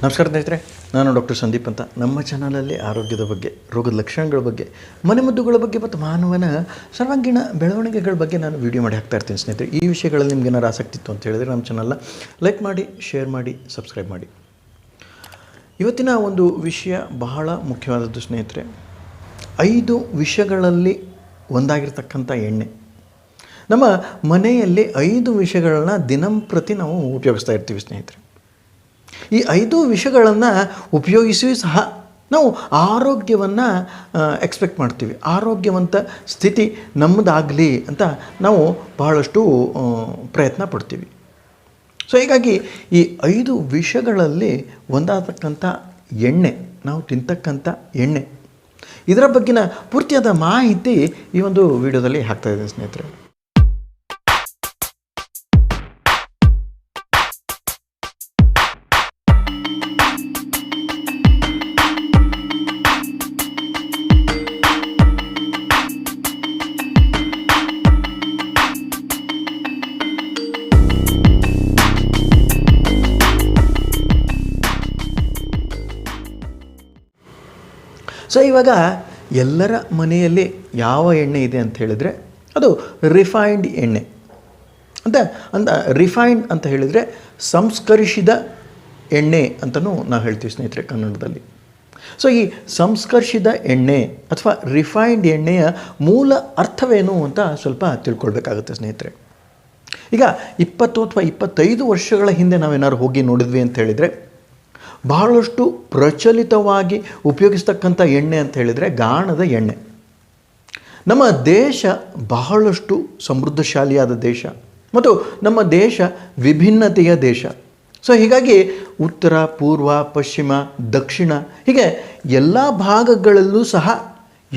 ನಮಸ್ಕಾರ ಸ್ನೇಹಿತರೆ, ನಾನು ಡಾಕ್ಟರ್ ಸಂದೀಪ್ ಅಂತ. ನಮ್ಮ ಚಾನಲಲ್ಲಿ ಆರೋಗ್ಯದ ಬಗ್ಗೆ, ರೋಗದ ಲಕ್ಷಣಗಳ ಬಗ್ಗೆ, ಮನೆಮದ್ದುಗಳ ಬಗ್ಗೆ ಮತ್ತು ಮಾನವನ ಸರ್ವಾಂಗೀಣ ಬೆಳವಣಿಗೆಗಳ ಬಗ್ಗೆ ನಾನು ವಿಡಿಯೋ ಮಾಡಿ ಹಾಕ್ತಾ ಇರ್ತೀನಿ ಸ್ನೇಹಿತರೆ. ಈ ವಿಷಯಗಳಲ್ಲಿ ನಿಮ್ಗೆ ಏನಾರು ಆಸಕ್ತಿ ಇತ್ತು ಅಂತ ಹೇಳಿದರೆ ನಮ್ಮ ಚಾನಲ್ನ ಲೈಕ್ ಮಾಡಿ, ಶೇರ್ ಮಾಡಿ, ಸಬ್ಸ್ಕ್ರೈಬ್ ಮಾಡಿ. ಇವತ್ತಿನ ಒಂದು ವಿಷಯ ಬಹಳ ಮುಖ್ಯವಾದದ್ದು ಸ್ನೇಹಿತರೆ. 5 ವಿಷಗಳಲ್ಲಿ ಒಂದಾಗಿರ್ತಕ್ಕಂಥ ಎಣ್ಣೆ. ನಮ್ಮ ಮನೆಯಲ್ಲಿ 5 ವಿಷಯಗಳನ್ನ ದಿನಂಪ್ರತಿ ನಾವು ಉಪಯೋಗಿಸ್ತಾ ಇರ್ತೀವಿ ಸ್ನೇಹಿತರೆ. ಈ 5 ವಿಷಯಗಳನ್ನು ಉಪಯೋಗಿಸಿ ಸಹ ನಾವು ಆರೋಗ್ಯವನ್ನು ಎಕ್ಸ್ಪೆಕ್ಟ್ ಮಾಡ್ತೀವಿ. ಆರೋಗ್ಯವಂತ ಸ್ಥಿತಿ ನಮ್ಮದಾಗಲಿ ಅಂತ ನಾವು ಬಹಳಷ್ಟು ಪ್ರಯತ್ನ ಪಡ್ತೀವಿ. ಸೊ ಹೀಗಾಗಿ ಈ 5 ವಿಷಯಗಳಲ್ಲಿ ಒಂದಾಗತಕ್ಕಂಥ ಎಣ್ಣೆ, ನಾವು ತಿಂತಕ್ಕಂಥ ಎಣ್ಣೆ, ಇದರ ಬಗ್ಗಿನ ಪೂರ್ತಿಯಾದ ಮಾಹಿತಿ ಈ ಒಂದು ವಿಡಿಯೋದಲ್ಲಿ ಹಾಕ್ತಾಯಿದ್ದೀನಿ ಸ್ನೇಹಿತರೆ. ಸೊ ಇವಾಗ ಎಲ್ಲರ ಮನೆಯಲ್ಲಿ ಯಾವ ಎಣ್ಣೆ ಇದೆ ಅಂತ ಹೇಳಿದರೆ ಅದು ರಿಫೈನ್ಡ್ ಎಣ್ಣೆ ಅಂತ ರಿಫೈನ್ಡ್ ಅಂತ ಹೇಳಿದರೆ ಸಂಸ್ಕರಿಸಿದ ಎಣ್ಣೆ ಅಂತಲೂ ನಾವು ಹೇಳ್ತೀವಿ ಸ್ನೇಹಿತರೆ ಕನ್ನಡದಲ್ಲಿ. ಸೊ ಈ ಸಂಸ್ಕರಿಸಿದ ಎಣ್ಣೆ ಅಥವಾ ರಿಫೈನ್ಡ್ ಎಣ್ಣೆಯ ಮೂಲ ಅರ್ಥವೇನು ಅಂತ ಸ್ವಲ್ಪ ತಿಳ್ಕೊಳ್ಬೇಕಾಗುತ್ತೆ ಸ್ನೇಹಿತರೆ. ಈಗ 20 ಅಥವಾ 25 ವರ್ಷಗಳ ಹಿಂದೆ ನಾವೇನಾದ್ರು ಹೋಗಿ ನೋಡಿದ್ವಿ ಅಂತ ಹೇಳಿದರೆ ಬಹಳಷ್ಟು ಪ್ರಚಲಿತವಾಗಿ ಉಪಯೋಗಿಸ್ತಕ್ಕಂಥ ಎಣ್ಣೆ ಅಂತ ಹೇಳಿದರೆ ಗಾಣದ ಎಣ್ಣೆ. ನಮ್ಮ ದೇಶ ಬಹಳಷ್ಟು ಸಮೃದ್ಧಶಾಲಿಯಾದ ದೇಶ ಮತ್ತು ನಮ್ಮ ದೇಶ ವಿಭಿನ್ನತೆಯ ದೇಶ. ಸೊ ಹೀಗಾಗಿ ಉತ್ತರ, ಪೂರ್ವ, ಪಶ್ಚಿಮ, ದಕ್ಷಿಣ ಹೀಗೆ ಎಲ್ಲ ಭಾಗಗಳಲ್ಲೂ ಸಹ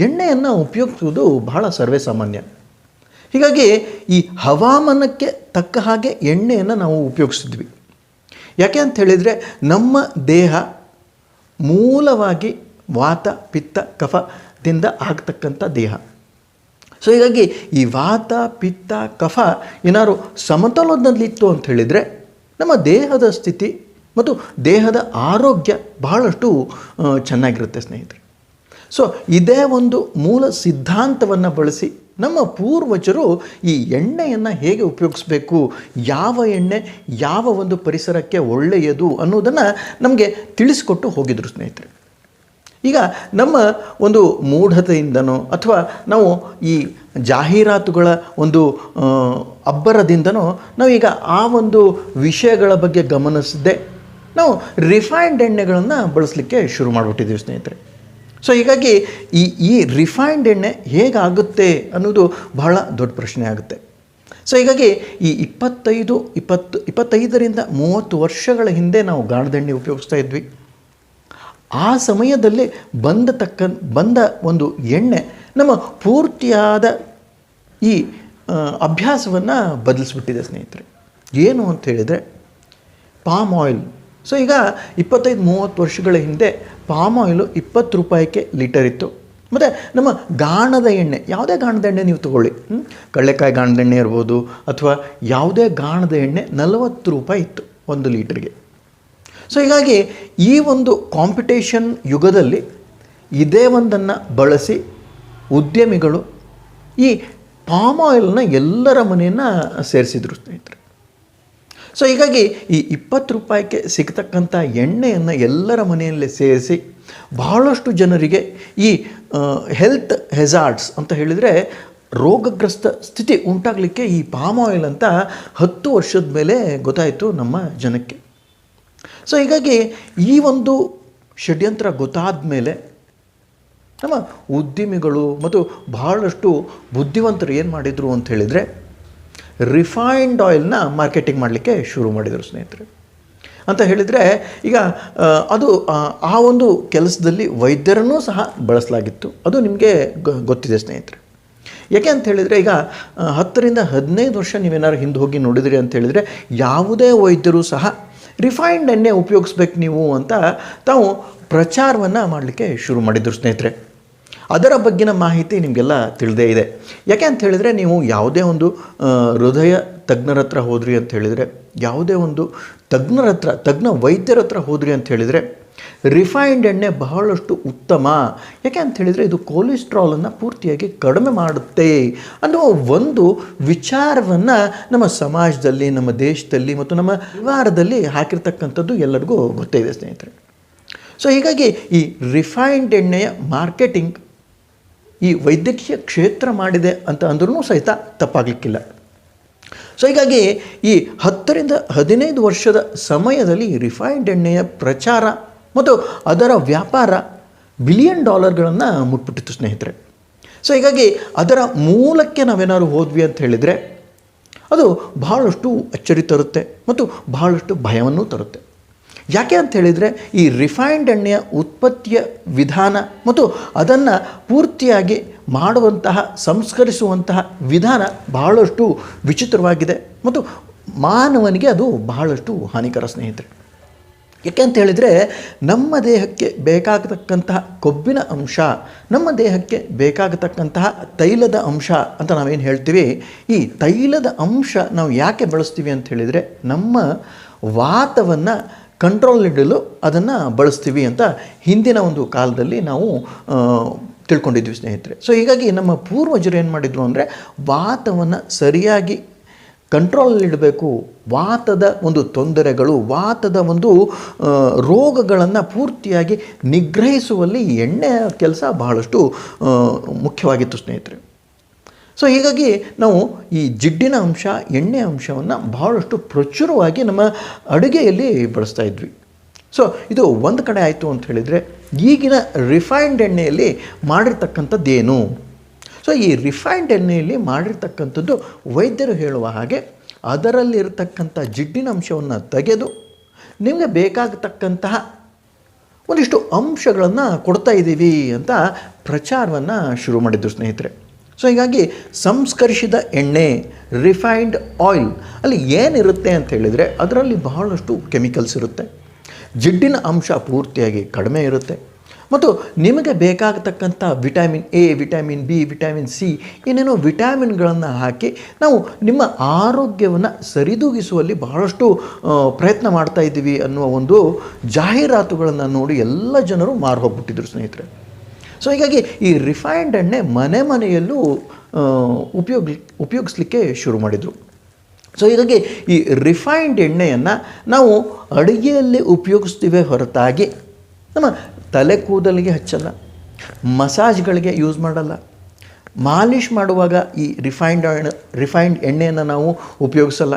ಎಣ್ಣೆಯನ್ನು ಉಪಯೋಗಿಸುವುದು ಬಹಳ ಸರ್ವೇ ಸಾಮಾನ್ಯ. ಹೀಗಾಗಿ ಈ ಹವಾಮಾನಕ್ಕೆ ತಕ್ಕ ಹಾಗೆ ಎಣ್ಣೆಯನ್ನು ನಾವು ಉಪಯೋಗಿಸಿದ್ವಿ. ಯಾಕೆ ಅಂತ ಹೇಳಿದರೆ ನಮ್ಮ ದೇಹ ಮೂಲವಾಗಿ ವಾತ, ಪಿತ್ತ, ಕಫದಿಂದ ಆಗ್ತಕ್ಕಂಥ ದೇಹ. ಸೊ ಹೀಗಾಗಿ ಈ ವಾತ, ಪಿತ್ತ, ಕಫ ಏನಾದ್ರು ಸಮತೋಲನದಲ್ಲಿತ್ತು ಅಂತ ಹೇಳಿದರೆ ನಮ್ಮ ದೇಹದ ಸ್ಥಿತಿ ಮತ್ತು ದೇಹದ ಆರೋಗ್ಯ ಬಹಳಷ್ಟು ಚೆನ್ನಾಗಿರುತ್ತೆ ಸ್ನೇಹಿತರೆ. ಸೊ ಇದೇ ಒಂದು ಮೂಲ ಸಿದ್ಧಾಂತವನ್ನು ಬಳಸಿ ನಮ್ಮ ಪೂರ್ವಜರು ಈ ಎಣ್ಣೆಯನ್ನು ಹೇಗೆ ಉಪಯೋಗಿಸ್ಬೇಕು, ಯಾವ ಎಣ್ಣೆ ಯಾವ ಒಂದು ಪರಿಸರಕ್ಕೆ ಒಳ್ಳೆಯದು ಅನ್ನೋದನ್ನು ನಮಗೆ ತಿಳಿಸಿಕೊಟ್ಟು ಹೋಗಿದ್ರು ಸ್ನೇಹಿತರೆ. ಈಗ ನಮ್ಮ ಒಂದು ಮೂಢತೆಯಿಂದನೋ ಅಥವಾ ನಾವು ಈ ಜಾಹೀರಾತುಗಳ ಒಂದು ಅಬ್ಬರದಿಂದನೋ ನಾವೀಗ ಆ ಒಂದು ವಿಷಯಗಳ ಬಗ್ಗೆ ಗಮನಿಸದೆ ನಾವು ರಿಫೈನ್ಡ್ ಎಣ್ಣೆಗಳನ್ನು ಬಳಸಲಿಕ್ಕೆ ಶುರು ಮಾಡಿಬಿಟ್ಟಿದ್ದೀವಿ ಸ್ನೇಹಿತರೆ. ಸೊ ಹೀಗಾಗಿ ಈ ರಿಫೈನ್ಡ್ ಎಣ್ಣೆ ಹೇಗಾಗುತ್ತೆ ಅನ್ನೋದು ಬಹಳ ದೊಡ್ಡ ಪ್ರಶ್ನೆ ಆಗುತ್ತೆ. ಸೊ ಹೀಗಾಗಿ ಈ 25ರಿಂದ 30 ವರ್ಷಗಳ ಹಿಂದೆ ನಾವು ಗಾಣದೆಣ್ಣೆ ಉಪಯೋಗಿಸ್ತಾ ಇದ್ವಿ. ಆ ಸಮಯದಲ್ಲಿ ಬಂದ ಒಂದು ಎಣ್ಣೆ ನಮ್ಮ ಪೂರ್ತಿಯಾದ ಈ ಅಭ್ಯಾಸವನ್ನು ಬದಲಿಸ್ಬಿಟ್ಟಿದೆ ಸ್ನೇಹಿತರೆ. ಏನು ಅಂತ ಹೇಳಿದರೆ ಪಾಮ್ ಆಯಿಲ್. ಸೊ ಈಗ 25-30 ವರ್ಷಗಳ ಹಿಂದೆ ಪಾಮ್ ಆಯಿಲು 20 ರೂಪಾಯಿಗೆ ಲೀಟರ್ ಇತ್ತು. ಮತ್ತು ನಮ್ಮ ಗಾಣದ ಎಣ್ಣೆ, ಯಾವುದೇ ಗಾಣದ ಎಣ್ಣೆ ನೀವು ತೊಗೊಳ್ಳಿ, ಕಡಲೆಕಾಯಿ ಗಾಣದ ಎಣ್ಣೆ ಇರ್ಬೋದು ಅಥವಾ ಯಾವುದೇ ಗಾಣದ ಎಣ್ಣೆ 40 ರೂಪಾಯಿ ಇತ್ತು 1 ಲೀಟರ್ಗೆ. ಸೊ ಹೀಗಾಗಿ ಈ ಒಂದು ಕಾಂಪಿಟೇಷನ್ ಯುಗದಲ್ಲಿ ಇದೇ ಒಂದನ್ನು ಬಳಸಿ ಉದ್ಯಮಿಗಳು ಈ ಪಾಮ್ ಆಯಿಲ್ನ ಎಲ್ಲರ ಮನೆಯನ್ನು ಸೇರಿಸಿದ್ರು ಸ್ನೇಹಿತರೆ. ಸೊ ಹೀಗಾಗಿ ಈ 20 ರೂಪಾಯಿಗೆ ಸಿಗ್ತಕ್ಕಂಥ ಎಣ್ಣೆಯನ್ನು ಎಲ್ಲರ ಮನೆಯಲ್ಲೇ ಸೇರಿಸಿ ಬಹಳಷ್ಟು ಜನರಿಗೆ ಈ ಹೆಲ್ತ್ ಅಂತ ಹೇಳಿದರೆ ರೋಗಗ್ರಸ್ತ ಸ್ಥಿತಿ ಉಂಟಾಗಲಿಕ್ಕೆ ಈ ಪಾಮ್ ಆಯಿಲ್ ಅಂತ 10 ವರ್ಷದ ಮೇಲೆ ಗೊತ್ತಾಯಿತು ನಮ್ಮ ಜನಕ್ಕೆ. ಸೊ ಹೀಗಾಗಿ ಈ ಒಂದು ಷಡ್ಯಂತ್ರ ಗೊತ್ತಾದ ಮೇಲೆ ನಮ್ಮ ಉದ್ಯಮಿಗಳು ಮತ್ತು ಬಹಳಷ್ಟು ಬುದ್ಧಿವಂತರು ಏನು ಮಾಡಿದರು ಅಂತ ಹೇಳಿದರೆ ರಿಫೈನ್ಡ್ ಆಯಿಲ್ನ ಮಾರ್ಕೆಟಿಂಗ್ ಮಾಡಲಿಕ್ಕೆ ಶುರು ಮಾಡಿದರು ಸ್ನೇಹಿತರೆ. ಅಂತ ಹೇಳಿದರೆ ಈಗ ಅದು ಆ ಒಂದು ಕೆಲಸದಲ್ಲಿ ವೈದ್ಯರನ್ನೂ ಸಹ ಬಳಸಲಾಗಿತ್ತು. ಅದು ನಿಮಗೆ ಗೊತ್ತಿದೆ ಸ್ನೇಹಿತರೆ. ಯಾಕೆ ಅಂತ ಹೇಳಿದರೆ ಈಗ 10ರಿಂದ 15 ವರ್ಷ ನೀವೇನಾದ್ರು ಹಿಂದೆ ಹೋಗಿ ನೋಡಿದ್ರಿ ಅಂತ ಹೇಳಿದರೆ ಯಾವುದೇ ವೈದ್ಯರು ಸಹ ರಿಫೈನ್ಡ್ ಎಣ್ಣೆ ಉಪಯೋಗಿಸ್ಬೇಕು ನೀವು ಅಂತ ತಾವು ಪ್ರಚಾರವನ್ನು ಮಾಡಲಿಕ್ಕೆ ಶುರು ಮಾಡಿದರು ಸ್ನೇಹಿತರೆ. ಅದರ ಬಗ್ಗಿನ ಮಾಹಿತಿ ನಿಮಗೆಲ್ಲ ತಿಳಿದೇ ಇದೆ. ಯಾಕೆ ಅಂತ ಹೇಳಿದರೆ ನೀವು ಯಾವುದೇ ಒಂದು ಹೃದಯ ತಜ್ಞರ ಹತ್ರ ಹೋದ್ರಿ ಅಂತ ಹೇಳಿದರೆ, ಯಾವುದೇ ಒಂದು ತಜ್ಞ ವೈದ್ಯರ ಹತ್ರ ಹೋದ್ರಿ ಅಂತ ಹೇಳಿದರೆ ರಿಫೈನ್ಡ್ ಎಣ್ಣೆ ಬಹಳಷ್ಟು ಉತ್ತಮ. ಯಾಕೆ ಅಂತ ಹೇಳಿದರೆ ಇದು ಕೊಲೆಸ್ಟ್ರಾಲನ್ನು ಪೂರ್ತಿಯಾಗಿ ಕಡಿಮೆ ಮಾಡುತ್ತೆ ಅನ್ನೋ ಒಂದು ವಿಚಾರವನ್ನು ನಮ್ಮ ಸಮಾಜದಲ್ಲಿ, ನಮ್ಮ ದೇಶದಲ್ಲಿ ಮತ್ತು ನಮ್ಮ ಪರಿವಾರದಲ್ಲಿ ಹಾಕಿರ್ತಕ್ಕಂಥದ್ದು ಎಲ್ಲರಿಗೂ ಗೊತ್ತೇ ಇದೆ ಸ್ನೇಹಿತರೆ. ಸೊ ಹೀಗಾಗಿ ಈ ರಿಫೈನ್ಡ್ ಎಣ್ಣೆಯ ಮಾರ್ಕೆಟಿಂಗ್ ಈ ವೈದ್ಯಕೀಯ ಕ್ಷೇತ್ರ ಮಾಡಿದೆ ಅಂತ ಅಂದ್ರೂ ಸಹಿತ ತಪ್ಪಾಗಲಿಕ್ಕಿಲ್ಲ. ಸೊ ಹೀಗಾಗಿ ಈ 10ರಿಂದ 15 ವರ್ಷದ ಸಮಯದಲ್ಲಿ ರಿಫೈನ್ಡ್ ಎಣ್ಣೆಯ ಪ್ರಚಾರ ಮತ್ತು ಅದರ ವ್ಯಾಪಾರ $1 ಬಿಲಿಯನ್ ಮುಟ್ಬಿಟ್ಟಿತ್ತು ಸ್ನೇಹಿತರೆ. ಸೊ ಹೀಗಾಗಿ ಅದರ ಮೂಲಕ್ಕೆ ನಾವೇನಾದ್ರು ಹೋದ್ವಿ ಅಂತ ಹೇಳಿದರೆ ಅದು ಬಹಳಷ್ಟು ಅಚ್ಚರಿ ತರುತ್ತೆ ಮತ್ತು ಬಹಳಷ್ಟು ಭಯವನ್ನು ತರುತ್ತೆ. ಯಾಕೆ ಅಂತ ಹೇಳಿದರೆ ಈ ರಿಫೈನ್ಡ್ ಎಣ್ಣೆಯ ಉತ್ಪತ್ತಿಯ ವಿಧಾನ ಮತ್ತು ಅದನ್ನು ಪೂರ್ತಿಯಾಗಿ ಮಾಡುವಂತಹ, ಸಂಸ್ಕರಿಸುವಂತಹ ವಿಧಾನ ಬಹಳಷ್ಟು ವಿಚಿತ್ರವಾಗಿದೆ ಮತ್ತು ಮಾನವನಿಗೆ ಅದು ಬಹಳಷ್ಟು ಹಾನಿಕರ ಸ್ನೇಹಿತರೆ. ಯಾಕೆ ಅಂತ ಹೇಳಿದರೆ ನಮ್ಮ ದೇಹಕ್ಕೆ ಬೇಕಾಗತಕ್ಕಂತಹ ಕೊಬ್ಬಿನ ಅಂಶ, ನಮ್ಮ ದೇಹಕ್ಕೆ ಬೇಕಾಗತಕ್ಕಂತಹ ತೈಲದ ಅಂಶ ಅಂತ ನಾವೇನು ಹೇಳ್ತೀವಿ, ಈ ತೈಲದ ಅಂಶ ನಾವು ಯಾಕೆ ಬಳಸ್ತೀವಿ ಅಂತ ಹೇಳಿದರೆ ನಮ್ಮ ವಾತವನ್ನು ಕಂಟ್ರೋಲ್ ಇಡಲು ಅದನ್ನು ಬಳಸ್ತೀವಿ ಅಂತ ಹಿಂದಿನ ಒಂದು ಕಾಲದಲ್ಲಿ ನಾವು ತಿಳ್ಕೊಂಡಿದ್ವಿ ಸ್ನೇಹಿತರೆ. ಸೊ ಹೀಗಾಗಿ ನಮ್ಮ ಪೂರ್ವಜರು ಏನು ಮಾಡಿದರು ಅಂದರೆ ವಾತವನ್ನು ಸರಿಯಾಗಿ ಕಂಟ್ರೋಲಲ್ಲಿಡಬೇಕು, ವಾತದ ಒಂದು ತೊಂದರೆಗಳು, ವಾತದ ಒಂದು ರೋಗಗಳನ್ನು ಪೂರ್ತಿಯಾಗಿ ನಿಗ್ರಹಿಸುವಲ್ಲಿ ಎಣ್ಣೆಯ ಕೆಲಸ ಬಹಳಷ್ಟು ಮುಖ್ಯವಾಗಿತ್ತು ಸ್ನೇಹಿತರೆ. ಸೊ ಹೀಗಾಗಿ ನಾವು ಈ ಜಿಡ್ಡಿನ ಅಂಶ, ಎಣ್ಣೆ ಅಂಶವನ್ನು ಬಹಳಷ್ಟು ಪ್ರಚುರವಾಗಿ ನಮ್ಮ ಅಡುಗೆಯಲ್ಲಿ ಬಳಸ್ತಾ ಇದ್ವಿ. ಸೊ ಇದು ಒಂದು ಕಡೆ ಆಯಿತು ಅಂತ ಹೇಳಿದರೆ, ಈಗಿನ ರಿಫೈನ್ಡ್ ಎಣ್ಣೆಯಲ್ಲಿ ಮಾಡಿರ್ತಕ್ಕಂಥದ್ದೇನು? ಸೊ ಈ ರಿಫೈನ್ಡ್ ಎಣ್ಣೆಯಲ್ಲಿ ಮಾಡಿರ್ತಕ್ಕಂಥದ್ದು ವೈದ್ಯರು ಹೇಳುವ ಹಾಗೆ ಅದರಲ್ಲಿರ್ತಕ್ಕಂಥ ಜಿಡ್ಡಿನ ಅಂಶವನ್ನು ತೆಗೆದು ನಿಮಗೆ ಬೇಕಾಗತಕ್ಕಂತಹ ಒಂದಿಷ್ಟು ಅಂಶಗಳನ್ನು ಕೊಡ್ತಾ ಇದ್ದೀವಿ ಅಂತ ಪ್ರಚಾರವನ್ನು ಶುರು ಮಾಡಿದ್ರು ಸ್ನೇಹಿತರೆ. ಸೊ ಹೀಗಾಗಿ ಸಂಸ್ಕರಿಸಿದ ಎಣ್ಣೆ, ರಿಫೈನ್ಡ್ ಆಯಿಲ್ ಅಲ್ಲಿ ಏನಿರುತ್ತೆ ಅಂತ ಹೇಳಿದರೆ ಅದರಲ್ಲಿ ಬಹಳಷ್ಟು ಕೆಮಿಕಲ್ಸ್ ಇರುತ್ತೆ, ಜಿಡ್ಡಿನ ಅಂಶ ಪೂರ್ತಿಯಾಗಿ ಕಡಿಮೆ ಇರುತ್ತೆ ಮತ್ತು ನಿಮಗೆ ಬೇಕಾಗತಕ್ಕಂಥ vitamin A, vitamin B, vitamin C ಏನೇನೋ ವಿಟಮಿನ್ಗಳನ್ನು ಹಾಕಿ ನಾವು ನಿಮ್ಮ ಆರೋಗ್ಯವನ್ನು ಸರಿದೂಗಿಸುವಲ್ಲಿ ಬಹಳಷ್ಟು ಪ್ರಯತ್ನ ಮಾಡ್ತಾ ಇದ್ದೀವಿ ಅನ್ನುವ ಒಂದು ಜಾಹೀರಾತುಗಳನ್ನು ನೋಡಿ ಎಲ್ಲ ಜನರು ಮಾರು ಹೋಗ್ಬಿಟ್ಟಿದ್ರು ಸ್ನೇಹಿತರೆ. ಸೊ ಹೀಗಾಗಿ ಈ ರಿಫೈನ್ಡ್ ಎಣ್ಣೆ ಮನೆಯಲ್ಲೂ ಉಪಯೋಗಿಸ್ಲಿಕ್ಕೆ ಶುರು ಮಾಡಿದರು. ಸೊ ಹೀಗಾಗಿ ಈ ರಿಫೈನ್ಡ್ ಎಣ್ಣೆಯನ್ನು ನಾವು ಅಡುಗೆಯಲ್ಲಿ ಉಪಯೋಗಿಸ್ತೀವಿ ಹೊರತಾಗಿ ನಮ್ಮ ತಲೆ ಕೂದಲಿಗೆ ಹಚ್ಚಲ್ಲ, ಮಸಾಜ್ಗಳಿಗೆ ಯೂಸ್ ಮಾಡಲ್ಲ, ಮಾಲಿಷ್ ಮಾಡುವಾಗ ಈ ರಿಫೈನ್ಡ್ ಎಣ್ಣೆಯನ್ನು ನಾವು ಉಪಯೋಗಿಸಲ್ಲ.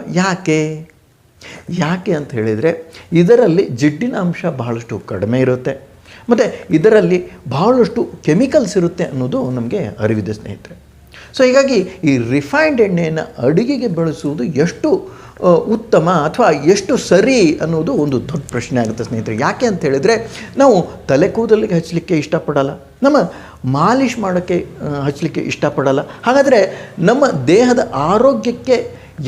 ಯಾಕೆ ಅಂತ ಹೇಳಿದರೆ ಇದರಲ್ಲಿ ಜಿಡ್ಡಿನ ಅಂಶ ಬಹಳಷ್ಟು ಕಡಿಮೆ ಇರುತ್ತೆ ಮತ್ತು ಇದರಲ್ಲಿ ಬಹಳಷ್ಟು ಕೆಮಿಕಲ್ಸ್ ಇರುತ್ತೆ ಅನ್ನೋದು ನಮಗೆ ಅರಿವಿದೆ ಸ್ನೇಹಿತರೆ. ಸೊ ಹೀಗಾಗಿ ಈ ರಿಫೈನ್ಡ್ ಎಣ್ಣೆಯನ್ನು ಅಡುಗೆಗೆ ಬಳಸುವುದು ಎಷ್ಟು ಉತ್ತಮ ಅಥವಾ ಎಷ್ಟು ಸರಿ ಅನ್ನೋದು ಒಂದು ದೊಡ್ಡ ಪ್ರಶ್ನೆ ಆಗುತ್ತೆ ಸ್ನೇಹಿತರೆ. ಯಾಕೆ ಅಂತ ಹೇಳಿದರೆ ನಾವು ತಲೆ ಕೂದಲಿಗೆ ಹಚ್ಚಲಿಕ್ಕೆ ಇಷ್ಟಪಡಲ್ಲ, ನಮ್ಮ ಮಾಲಿಷ್ ಮಾಡೋಕ್ಕೆ ಹಚ್ಚಲಿಕ್ಕೆ ಇಷ್ಟಪಡಲ್ಲ. ಹಾಗಾದರೆ ನಮ್ಮ ದೇಹದ ಆರೋಗ್ಯಕ್ಕೆ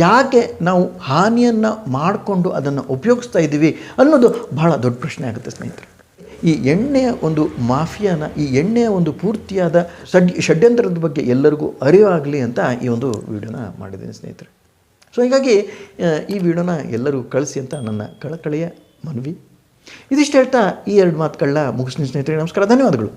ಯಾಕೆ ನಾವು ಹಾನಿಯನ್ನು ಮಾಡಿಕೊಂಡು ಅದನ್ನು ಉಪಯೋಗಿಸ್ತಾ ಇದ್ದೀವಿ ಅನ್ನೋದು ಬಹಳ ದೊಡ್ಡ ಪ್ರಶ್ನೆ ಆಗುತ್ತೆ ಸ್ನೇಹಿತರೆ. ಈ ಎಣ್ಣೆಯ ಒಂದು ಮಾಫಿಯಾನ, ಈ ಎಣ್ಣೆಯ ಒಂದು ಪೂರ್ತಿಯಾದ ಷಡ್ಯಂತ್ರದ ಬಗ್ಗೆ ಎಲ್ಲರಿಗೂ ಅರಿವಾಗಲಿ ಅಂತ ಈ ಒಂದು ವಿಡಿಯೋನ ಮಾಡಿದ್ದೀನಿ ಸ್ನೇಹಿತರೆ. ಸೊ ಹೀಗಾಗಿ ಈ ವಿಡಿಯೋನ ಎಲ್ಲರೂ ಕಳಿಸಿ ಅಂತ ನನ್ನ ಕಳಕಳಿಯ ಮನವಿ. ಇದಿಷ್ಟು ಹೇಳ್ತಾ ಈ 2 ಮಾತುಗಳನ್ನ ಮುಗಿಸ್ತೀನಿ ಸ್ನೇಹಿತರೆ. ನಮಸ್ಕಾರ, ಧನ್ಯವಾದಗಳು.